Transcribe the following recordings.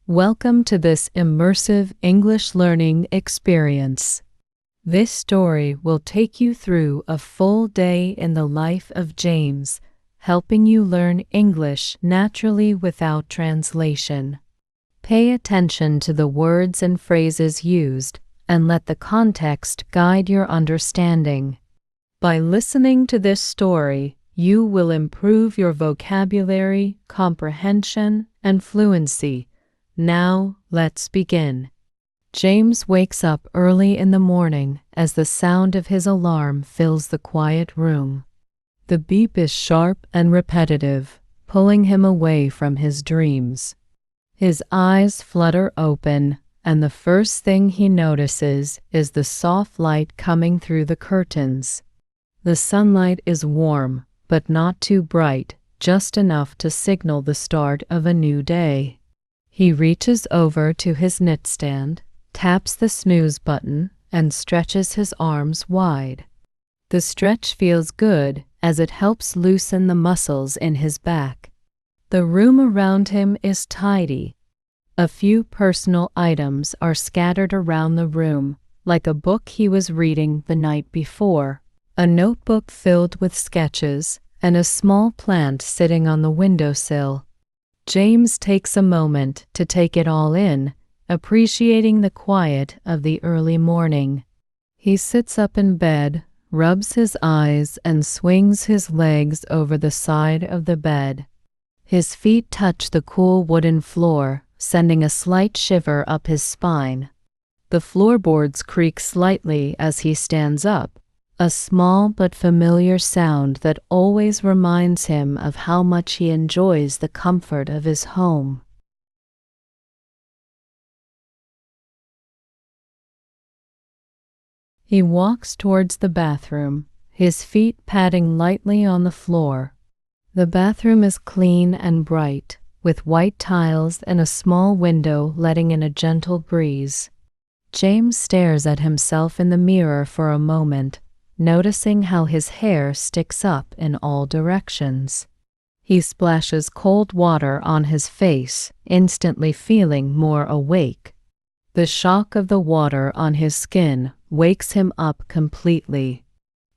Welcome to this immersive English learning experience. This story will take you through a full day in the life of James, helping you learn English naturally without translation. Pay attention to the words and phrases used, and let the context guide your understanding. By listening to this story, you will improve your vocabulary, comprehension, and fluency. Now, let's begin. James wakes up early in the morning as the sound of his alarm fills the quiet room. The beep is sharp and repetitive, pulling him away from his dreams. His eyes flutter open, and the first thing he notices is the soft light coming through the curtains. The sunlight is warm, but not too bright, just enough to signal the start of a new day. He reaches over to his knitstand, taps the snooze button, and stretches his arms wide. The stretch feels good as it helps loosen the muscles in his back. The room around him is tidy. A few personal items are scattered around the room, like a book he was reading the night before, a notebook filled with sketches, and a small plant sitting on the windowsill. James takes a moment to take it all in, appreciating the quiet of the early morning. He sits up in bed, rubs his eyes, and swings his legs over the side of the bed. His feet touch the cool wooden floor, sending a slight shiver up his spine. The floorboards creak slightly as he stands up, a small but familiar sound that always reminds him of how much he enjoys the comfort of his home. He walks towards the bathroom, his feet padding lightly on the floor. The bathroom is clean and bright, with white tiles and a small window letting in a gentle breeze. James stares at himself in the mirror for a moment, noticing how his hair sticks up in all directions. He splashes cold water on his face, instantly feeling more awake. The shock of the water on his skin wakes him up completely.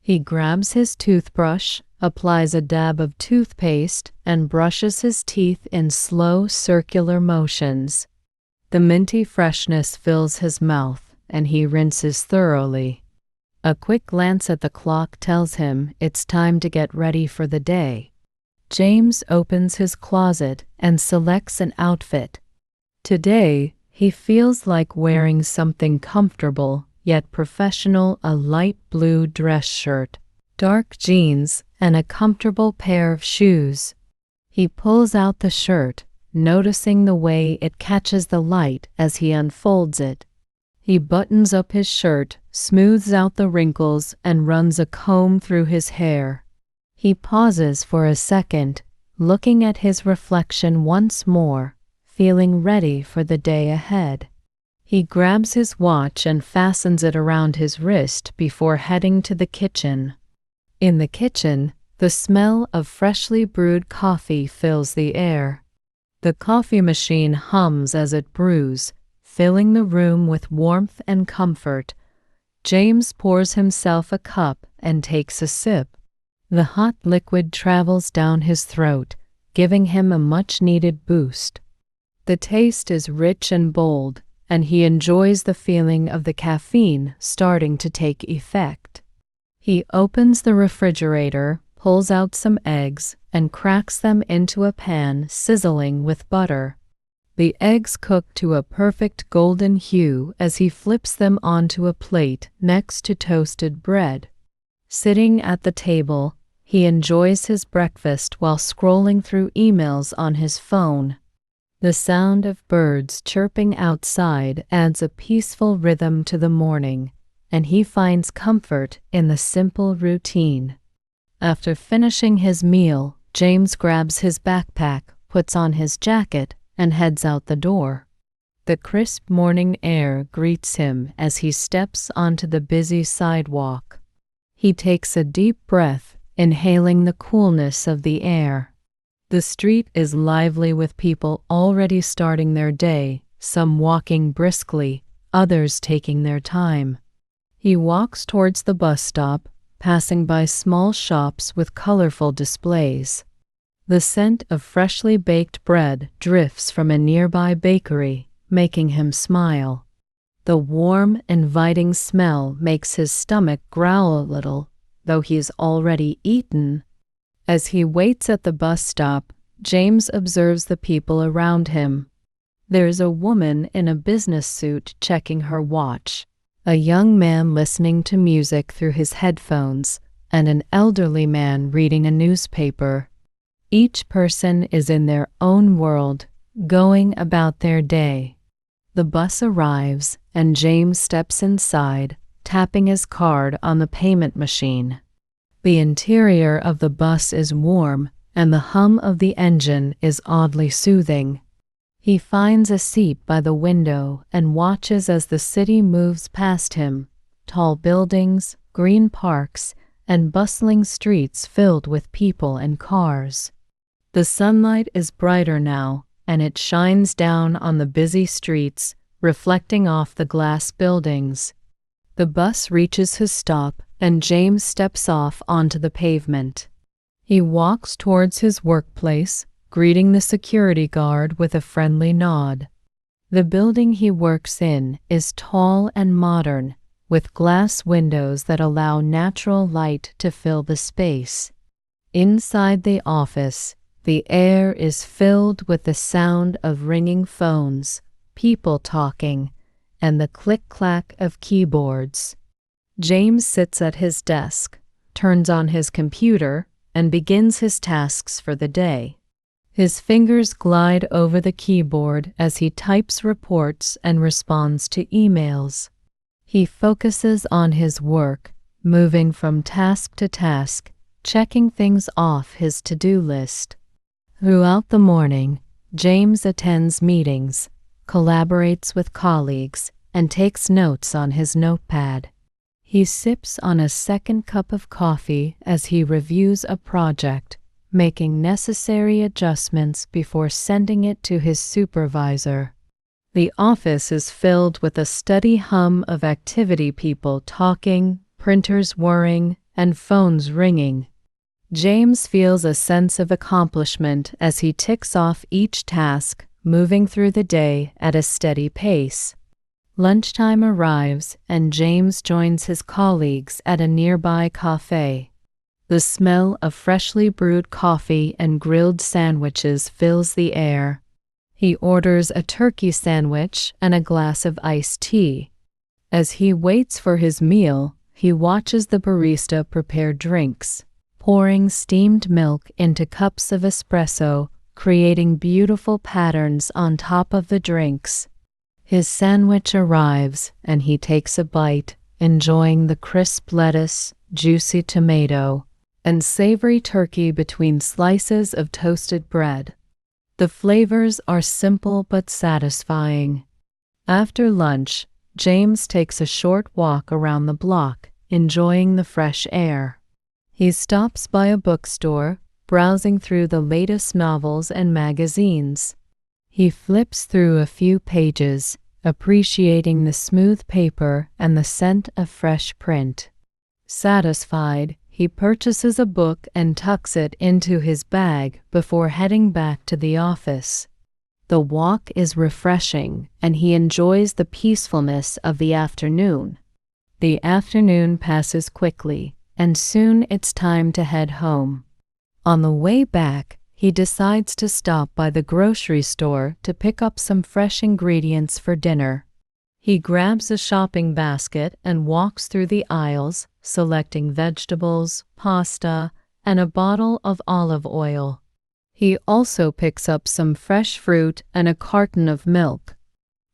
He grabs his toothbrush, applies a dab of toothpaste, and brushes his teeth in slow circular motions. The minty freshness fills his mouth, and he rinses thoroughly. A quick glance at the clock tells him it's time to get ready for the day. James opens his closet and selects an outfit. Today, he feels like wearing something comfortable yet professional, a light blue dress shirt, dark jeans, and a comfortable pair of shoes. He pulls out the shirt, noticing the way it catches the light as he unfolds it. He buttons up his shirt, smooths out the wrinkles, and runs a comb through his hair. He pauses for a second, looking at his reflection once more, feeling ready for the day ahead. He grabs his watch and fastens it around his wrist before heading to the kitchen. In the kitchen, the smell of freshly brewed coffee fills the air. The coffee machine hums as it brews, filling the room with warmth and comfort. James pours himself a cup and takes a sip. The hot liquid travels down his throat, giving him a much-needed boost. The taste is rich and bold, and he enjoys the feeling of the caffeine starting to take effect. He opens the refrigerator, pulls out some eggs, and cracks them into a pan sizzling with butter. The eggs cook to a perfect golden hue as he flips them onto a plate next to toasted bread. Sitting at the table, he enjoys his breakfast while scrolling through emails on his phone. The sound of birds chirping outside adds a peaceful rhythm to the morning, and he finds comfort in the simple routine. After finishing his meal, James grabs his backpack, puts on his jacket, and heads out the door. The crisp morning air greets him as he steps onto the busy sidewalk. He takes a deep breath, inhaling the coolness of the air. The street is lively with people already starting their day, some walking briskly, others taking their time. He walks towards the bus stop, passing by small shops with colorful displays. The scent of freshly baked bread drifts from a nearby bakery, making him smile. The warm, inviting smell makes his stomach growl a little, though he's already eaten. As he waits at the bus stop, James observes the people around him. There's a woman in a business suit checking her watch, a young man listening to music through his headphones, and an elderly man reading a newspaper. Each person is in their own world, going about their day. The bus arrives, and James steps inside, tapping his card on the payment machine. The interior of the bus is warm, and the hum of the engine is oddly soothing. He finds a seat by the window and watches as the city moves past him, tall buildings, green parks, and bustling streets filled with people and cars. The sunlight is brighter now, and it shines down on the busy streets, reflecting off the glass buildings. The bus reaches his stop, and James steps off onto the pavement. He walks towards his workplace, greeting the security guard with a friendly nod. The building he works in is tall and modern, with glass windows that allow natural light to fill the space. Inside the office, the air is filled with the sound of ringing phones, people talking, and the click-clack of keyboards. James sits at his desk, turns on his computer, and begins his tasks for the day. His fingers glide over the keyboard as he types reports and responds to emails. He focuses on his work, moving from task to task, checking things off his to-do list. Throughout the morning, James attends meetings, collaborates with colleagues, and takes notes on his notepad. He sips on a second cup of coffee as he reviews a project, making necessary adjustments before sending it to his supervisor. The office is filled with a steady hum of activity, people talking, printers whirring, and phones ringing. James feels a sense of accomplishment as he ticks off each task, moving through the day at a steady pace. Lunchtime arrives, and James joins his colleagues at a nearby cafe. The smell of freshly brewed coffee and grilled sandwiches fills the air. He orders a turkey sandwich and a glass of iced tea. As he waits for his meal, he watches the barista prepare drinks, pouring steamed milk into cups of espresso, creating beautiful patterns on top of the drinks. His sandwich arrives, and he takes a bite, enjoying the crisp lettuce, juicy tomato, and savory turkey between slices of toasted bread. The flavors are simple but satisfying. After lunch, James takes a short walk around the block, enjoying the fresh air. He stops by a bookstore, browsing through the latest novels and magazines. He flips through a few pages, appreciating the smooth paper and the scent of fresh print. Satisfied, he purchases a book and tucks it into his bag before heading back to the office. The walk is refreshing, and he enjoys the peacefulness of the afternoon. The afternoon passes quickly, and soon it's time to head home. On the way back, he decides to stop by the grocery store to pick up some fresh ingredients for dinner. He grabs a shopping basket and walks through the aisles, selecting vegetables, pasta, and a bottle of olive oil. He also picks up some fresh fruit and a carton of milk.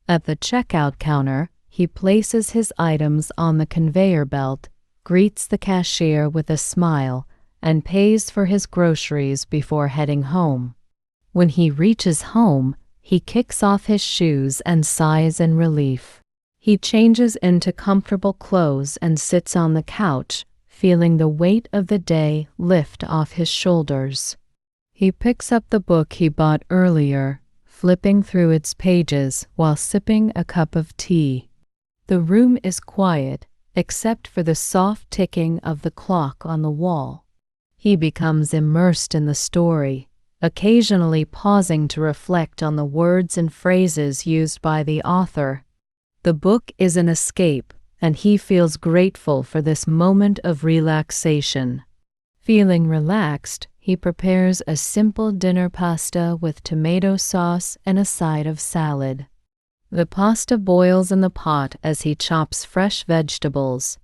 At the checkout counter, he places his items on the conveyor belt, greets the cashier with a smile, and pays for his groceries before heading home. When he reaches home, he kicks off his shoes and sighs in relief. He changes into comfortable clothes and sits on the couch, feeling the weight of the day lift off his shoulders. He picks up the book he bought earlier, flipping through its pages while sipping a cup of tea. The room is quiet, except for the soft ticking of the clock on the wall. He becomes immersed in the story, occasionally pausing to reflect on the words and phrases used by the author. The book is an escape, and he feels grateful for this moment of relaxation. Feeling relaxed, he prepares a simple dinner pasta with tomato sauce and a side of salad. The pasta boils in the pot as he chops fresh vegetables.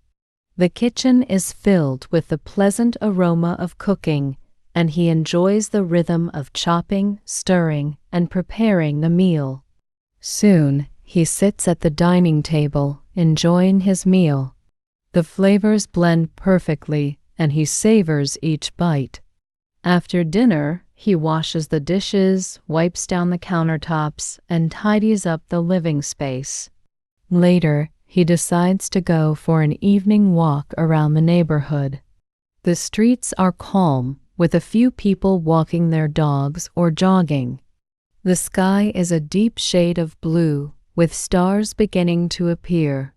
The kitchen is filled with the pleasant aroma of cooking, and he enjoys the rhythm of chopping, stirring, and preparing the meal. Soon, he sits at the dining table, enjoying his meal. The flavors blend perfectly, and he savors each bite. After dinner, he washes the dishes, wipes down the countertops, and tidies up the living space. Later, he decides to go for an evening walk around the neighborhood. The streets are calm, with a few people walking their dogs or jogging. The sky is a deep shade of blue, with stars beginning to appear.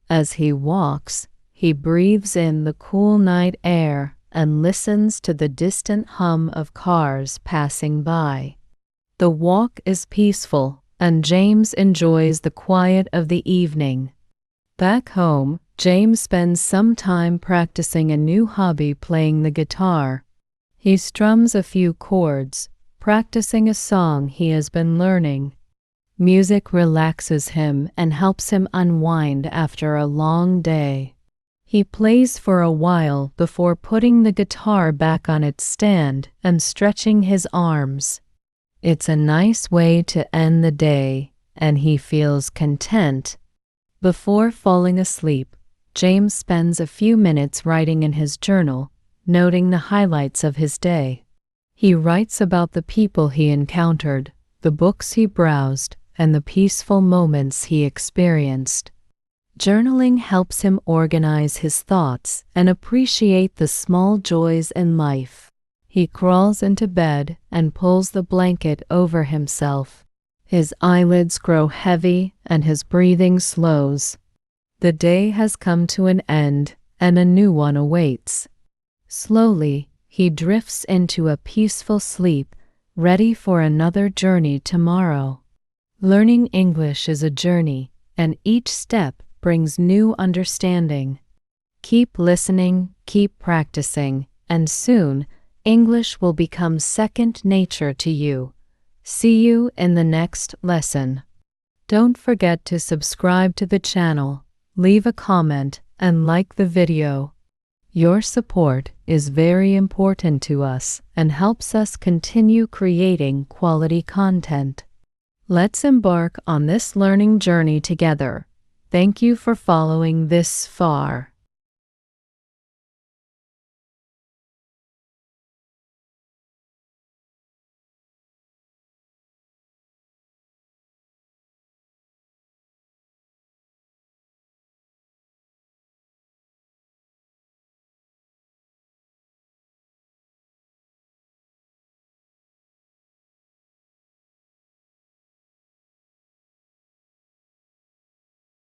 As he walks, he breathes in the cool night air and listens to the distant hum of cars passing by. The walk is peaceful, and James enjoys the quiet of the evening. Back home, James spends some time practicing a new hobby, playing the guitar. He strums a few chords, practicing a song he has been learning. Music relaxes him and helps him unwind after a long day. He plays for a while before putting the guitar back on its stand and stretching his arms. It's a nice way to end the day, and he feels content. Before falling asleep, James spends a few minutes writing in his journal, noting the highlights of his day. He writes about the people he encountered, the books he browsed, and the peaceful moments he experienced. Journaling helps him organize his thoughts and appreciate the small joys in life. He crawls into bed and pulls the blanket over himself. His eyelids grow heavy and his breathing slows. The day has come to an end and a new one awaits. Slowly, he drifts into a peaceful sleep, ready for another journey tomorrow. Learning English is a journey, and each step brings new understanding. Keep listening, keep practicing, and soon English will become second nature to you. See you in the next lesson. Don't forget to subscribe to the channel, leave a comment, and like the video. Your support is very important to us and helps us continue creating quality content. Let's embark on this learning journey together. Thank you for following this far.